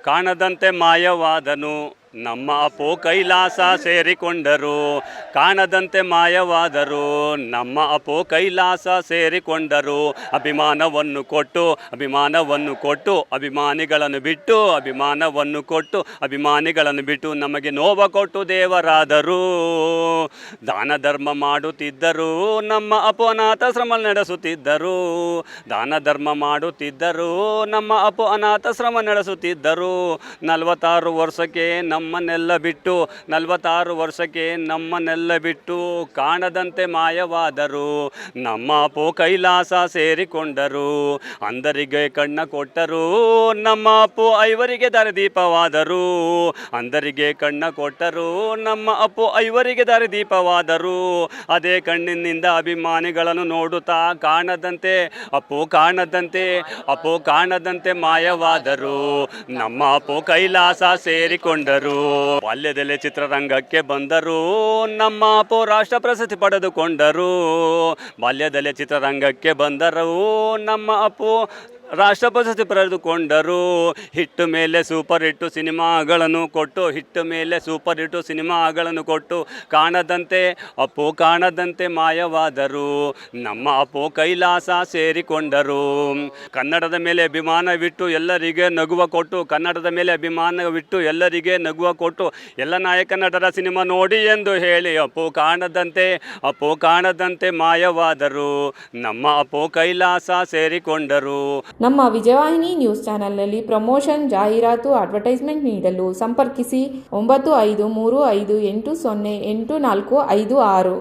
ಕಾಣದಂತೆ ಮಾಯವಾದನು ನಮ್ಮ ಅಪ್ಪು ಕೈಲಾಸ ಸೇರಿಕೊಂಡರು. ಕಾಣದಂತೆ ಮಾಯವಾದರು ನಮ್ಮ ಅಪ್ಪು ಕೈಲಾಸ ಸೇರಿಕೊಂಡರು. ಅಭಿಮಾನವನ್ನು ಕೊಟ್ಟು ಅಭಿಮಾನಿಗಳನ್ನು ಬಿಟ್ಟು ನಮಗೆ ನೋವ ಕೊಟ್ಟು ದೇವರಾದರು. ದಾನ ಧರ್ಮ ಮಾಡುತ್ತಿದ್ದರು ನಮ್ಮ ಅಪ್ಪು ಅನಾಥಾಶ್ರಮ ನಡೆಸುತ್ತಿದ್ದರು. ದಾನ ಧರ್ಮ ಮಾಡುತ್ತಿದ್ದರು ನಮ್ಮ ಅಪ್ಪು ಅನಾಥಾಶ್ರಮ ನಡೆಸುತ್ತಿದ್ದರು. 46 ವರ್ಷಕ್ಕೆ ನಮ್ಮನ್ನೆಲ್ಲ ಬಿಟ್ಟು ಕಾಣದಂತೆ ಮಾಯವಾದರು. ನಮ್ಮ ಅಪ್ಪು ಕೈಲಾಸ ಸೇರಿಕೊಂಡರು. ಅಂದರಿಗೆ ಕಣ್ಣ ಕೊಟ್ಟರು ನಮ್ಮ ಅಪ್ಪು ಐವರಿಗೆ ದಾರಿದೀಪವಾದರು. ಅದೇ ಕಣ್ಣಿನಿಂದ ಅಭಿಮಾನಿಗಳನ್ನು ನೋಡುತ್ತಾ ಅಪ್ಪು ಕಾಣದಂತೆ ಮಾಯವಾದರು. ನಮ್ಮ ಅಪ್ಪು ಕೈಲಾಸ ಸೇರಿಕೊಂಡರು. ಬಾಲ್ಯದಲ್ಲೇ ಚಿತ್ರರಂಗಕ್ಕೆ ಬಂದರು ನಮ್ಮ ಅಪ್ಪು ರಾಷ್ಟ್ರ ಪ್ರಶಸ್ತಿ ಪಡೆದುಕೊಂಡರು. ರಾಷ್ಟ್ರ ಪ್ರಶಸ್ತಿ ಪಡೆದುಕೊಂಡರು. ಹಿಟ್ಟು ಮೇಲೆ ಸೂಪರ್ ಹಿಟ್ಟು ಸಿನಿಮಾಗಳನ್ನು ಕೊಟ್ಟು ಕಾಣದಂತೆ ಮಾಯವಾದರು. ನಮ್ಮ ಅಪ್ಪು ಕೈಲಾಸ ಸೇರಿಕೊಂಡರು. ಕನ್ನಡದ ಮೇಲೆ ಅಭಿಮಾನವಿಟ್ಟು ಎಲ್ಲರಿಗೆ ನಗುವ ಕೊಟ್ಟು ಎಲ್ಲ ನಾಯಕ ನಟರ ಸಿನಿಮಾ ನೋಡಿ ಎಂದು ಹೇಳಿ ಅಪ್ಪು ಕಾಣದಂತೆ ಮಾಯವಾದರು. ನಮ್ಮ ಅಪ್ಪು ಕೈಲಾಸ ಸೇರಿಕೊಂಡರು. ನಮ್ಮ ವಿಜಯವಾಹಿನಿ ನ್ಯೂಸ್ ಚಾನೆಲ್ನಲ್ಲಿ ಪ್ರಮೋಷನ್, ಜಾಹೀರಾತು, ಅಡ್ವರ್ಟೈಸ್ಮೆಂಟ್ ನೀಡಲು ಸಂಪರ್ಕಿಸಿ 9535808456.